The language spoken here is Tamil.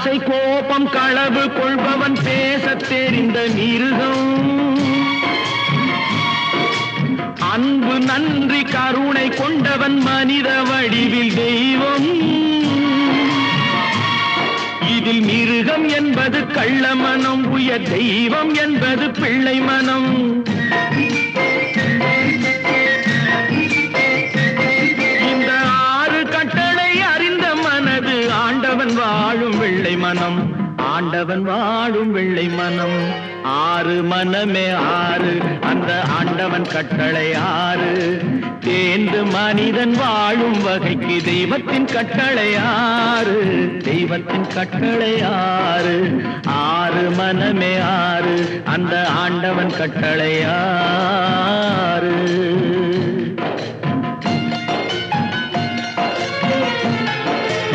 ஆசை கோபம் களவு கொள்பவன் பேசத் தெரிந்த மிருகம். அன்பு நன்றி கருணை கொண்டவன் மனித வடிவில் தெய்வம். இதில் மிருகம் என்பது கள்ள மனம், உயர் தெய்வம் என்பது பிள்ளை மனம். இந்த 6 கட்டளை அறிந்த மனது ஆண்டவன் வாழும் வெள்ளை மனம், ஆண்டவன் வாழும் வெள்ளை மனம். 6 மனமே 6, அந்த ஆண்டவன் கட்டளை 6. தேர்ந்து மனிதன் வாழும் வகைக்கு தெய்வத்தின் கட்டளை 6, தெய்வத்தின் கட்டளை 6. 6 மனமே 6, அந்த ஆண்டவன் கட்டளை 6.